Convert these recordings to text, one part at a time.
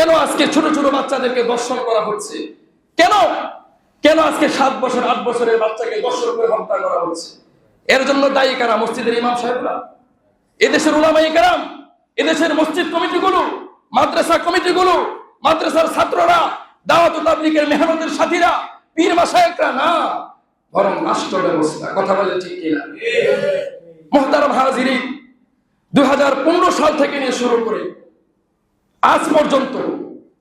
কেন আজকে ছোট ছোট বাচ্চাদেরকে দর্শন করা হচ্ছে? কেন কেন আজকে 7 বছর 8 বছরের বাচ্চাকে দর্শন করে হত্যা করা হচ্ছে? এর জন্য দায়ী কারা? মসজিদের ইমাম সাহেবরা, এদেশের উলামায়ে কেরাম, এদেশের মসজিদ কমিটিগুলো, মাদ্রাসা কমিটিগুলো, মাদ্রাসার ছাত্ররা, দাওয়াত ও তাবলীগের মেহনতের সাথীরা, পীর মাশায়েখরা না, বরং রাষ্ট্র ব্যবস্থা। কথা বলে ঠিক কিনা? মুহতারাম হাজিরিন, 2015 সাল থেকে নিয়ে শুরু করে আজ পর্যন্ত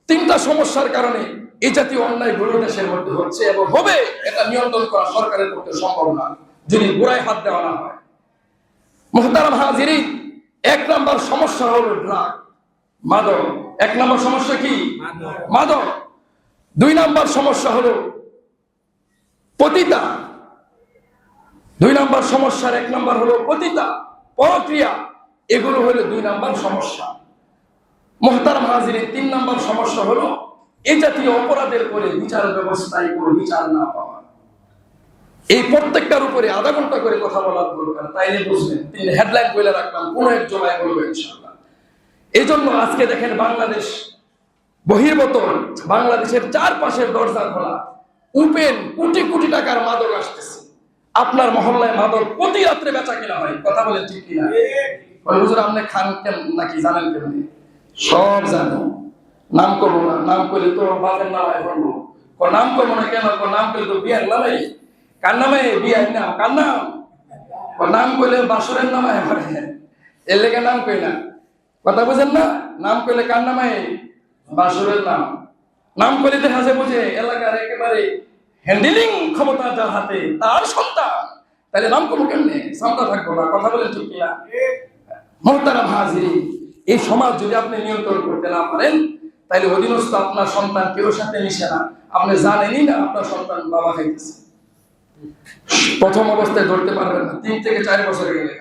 3টা সমস্যার কারণে এই জাতীয় অন্যায়গুলো দেশের মধ্যে হচ্ছে এবং হবে। এটা নিয়ন্ত্রণ করা সরকারের পক্ষে সম্ভব না যদি গোড়ায় হাত দেওয়া না হয়। মুহতারাম হাজিরিন, 1 নম্বর সমস্যা হলো ড্রাগ, মাদক। 1 নম্বর সমস্যা কি? মাদক। 2 নম্বর সমস্যা হলো পতিতা। 2 নম্বর সমস্যার 1 নম্বর হলো পতিতা, পরক্রিয়া। এগুলো হলো 2 নম্বর সমস্যা। মুহতারাম হাজিরিন, 3 নম্বর সমস্যা হলো এই জাতীয় অপরাধের করে বিচার ব্যবস্থায় কোনো বিচার না পাওয়া। এই প্রত্যেকটার উপরে আধা ঘন্টা করে কথা বলার দরকার, তাইলে বুঝবেন। 3 হেডলাইন বলে রাখলাম, কোন এক জমায় বলবো ইনশাআল্লাহ। এই জন্য আজকে দেখেন বাংলাদেশ বহির্গতন, বাংলাদেশের চারপাশের দরজা খোলা, ওপেন, কোটি কোটি টাকার মাদক আসতেছে। আপনার মহল্লায় মাদক প্রতি রাত্রে বেচা কিনা হয়। কথা বলেন ঠিক কিনা? হুজুর আপনি খান কেন নাকি জানেন কেন? সব জানো, নাম করবো না। নাম করলে তো বাপের নামায় বলবো। নাম করবো না কেন? নাম করলে তো বিয়ার নামাই। কার নামে? বিয়ার নাম। কার নাম? নাম করলে বাসরের নামায়। এর লেগে নাম কই না। কথা বুঝেন না? নাম করলে কার নামায়? বাসরের নাম। নাম করে দেখা যায় বুঝে এলাকার একেবারে হ্যান্ডেলিং ক্ষমতা যার হাতে, তার সন্তান। তাহলে নাম করবো কেমনে? সামটা থাকবো না। কথা বলে ঠিক কিনা? মুহতারাম হাজিরিন, এই সমাজ যদি আপনি নিয়ন্ত্রণ করতে না পারেন, তাহলে অধীনস্থ আপনার সন্তান কেউ সাথে মিশে না। আপনি জানেনই না আপনার সন্তান বাবা খাইতেছে। প্রথম অবস্থায় ধরতে পারবেন না, 3 থেকে 4 বছর গেলে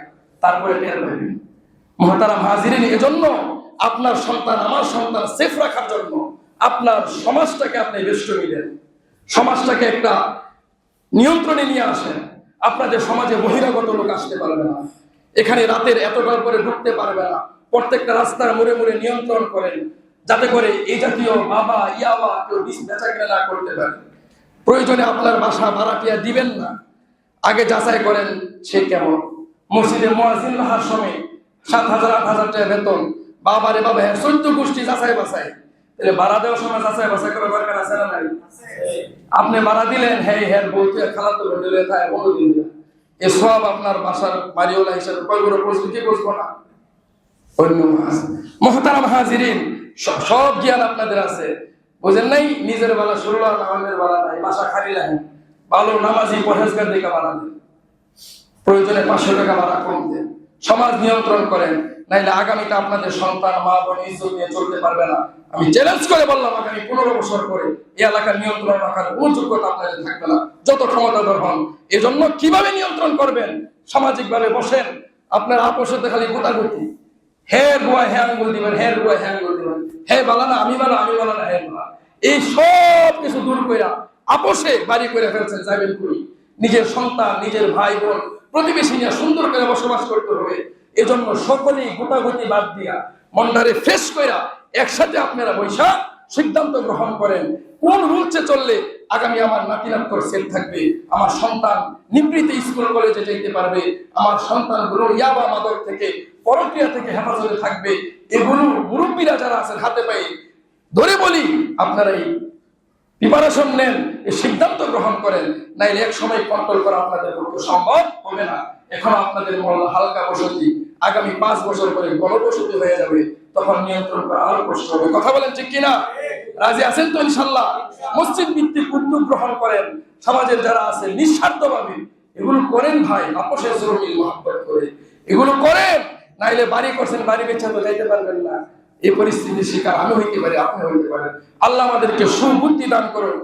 তারপরে টের পাবেন। মুহতারাম হাজিরিন, এজন্য আপনার সন্তান, আমার সন্তান সেফ রাখার জন্য আপনার সমাজটাকে আপনি বেষ্টনী দেন, সমাজটাকে একটা নিয়ন্ত্রণে নিয়ে আসেন। আপনাদের সমাজে বহিরাগত লোক আসতে পারবে না, এখানে রাতের এতটার পরে ঢুকতে পারবে না। প্রত্যেকটা রাস্তার মোড়ে মোড়ে নিয়ন্ত্রণ করেন, যাতে করে এই জাতীয় বাবা ইয়াবা কেউ বেচা কেনা না করতে পারে। প্রয়োজনে আপনার বাসা ভাড়াটিয়া দিবেন না, আগে যাচাই করেন সে কেমন। মসজিদে মুয়াজ্জিন রাখার সময় 7,000 8,000 টাকা বেতন, বাবারে বাবা, 14 গোষ্ঠী যাচাই বাছাই। তাহলে ভাড়া দেওয়ার সময় যাচাই বাছাই করার দরকার আছে না নাই? আপনি ভাড়া দিলেন, হ্যাঁ বলতে খালাতো বোন দিলে তাই বলে দিলেন, এ সব আপনার বাসার বাড়িওয়ালা হিসেবে কয়গুলো প্রস্তুতি করবো না? অন্য মাস। মুহতারাম হাজিরিন, সব জ্ঞান আপনাদের আছে, বুঝেন নাই? নিজের বেলা শুরু আর আমাদের বেলা নাই। বাসা খালি লাগে, ভালো নামাজি পরহেজগার দিকে ভাড়া দেন, প্রয়োজনে 500 টাকা ভাড়া কম দেন। সমাজ নিয়ন্ত্রণ করেন, নাইলে আগামীতে আপনাদের সন্তান মা বোন ইজ্জত নিয়ে চলতে পারবে না। আমি চ্যালেঞ্জ করে বললাম, আগামী 15 বছর পরে এই এলাকার নিয়ন্ত্রণ রাখার কোন যোগ্যতা আপনাদের থাকবে না, যত ক্ষমতাধর হন। এজন্য কিভাবে নিয়ন্ত্রণ করবেন? সামাজিক ভাবে বসেন, আপনার আপোষে খালি গোতাগুতি, হ্যাঁ বুয়া হ্যাঁ আঙ্গুল দিবেন, হ্যাঁ বুয়া হ্যাঁ আঙ্গুল দিবেন, হ্যাঁ বালা না আমি বালা, আমি বালা না হ্যাঁ বালা। এই সব কিছু দূর কইরা আপোষে বাড়ি করে ফেলছেন, যাবেন করি। নিজের সন্তান, নিজের ভাই বোন, প্রতিবেশী নিয়ে সুন্দর করে বসবাস করতে হবে। এজন্য সকলেই গোটাগুটি বাদ দিয়া মনটারে ফ্রেশ কইরা একসাথে আপনারা বৈশা সিদ্ধান্ত গ্রহণ করেন, কোন রুলসে চললে আগামী আমার নাতিনাত্তর সেফ থাকবে, আমার সন্তান নিবৃত্তি স্কুল কলেজে যেতে পারবে, আমার সন্তানগুলো ইয়াবা মাদক থেকে, পরক্রিয়া থেকে হেফাজতে থাকবে। এগুলো মুরব্বীরা যারা আছেন হাতে পায়ে ধরে বলি, আপনারাই প্রিপারেশন নেন, এই সিদ্ধান্ত গ্রহণ করেন, নাইলে এক সময় কন্ট্রোল করা আপনাদের পক্ষে সম্ভব হবে না। এখন আপনাদের মহল্লা হালকা বসতি, আগামী 5 বছর পরে গণবসতি হয়ে যাবে, তখন নিয়ন্ত্রণ করা আরো কষ্ট হবে। কথা বলেন ঠিক কিনা? রাজি আছেন তো ইনশাল্লাহ? মসজিদ ভিত্তিক উদ্যোগ গ্রহণ করেন, সমাজের যারা আছে নিঃস্বার্থভাবে এগুলো করেন ভাই, আপোষের জরুরি মহব্বত করে এগুলো করেন। নাইলে বাড়ি করছেন, বাড়ি বেচা তো যাইতে পারবেন না। এই পরিস্থিতির শিকার আমি হইতে পারি, আপনি হইতে পারেন। আল্লাহ আমাদেরকে সুবুদ্ধি দান করুন।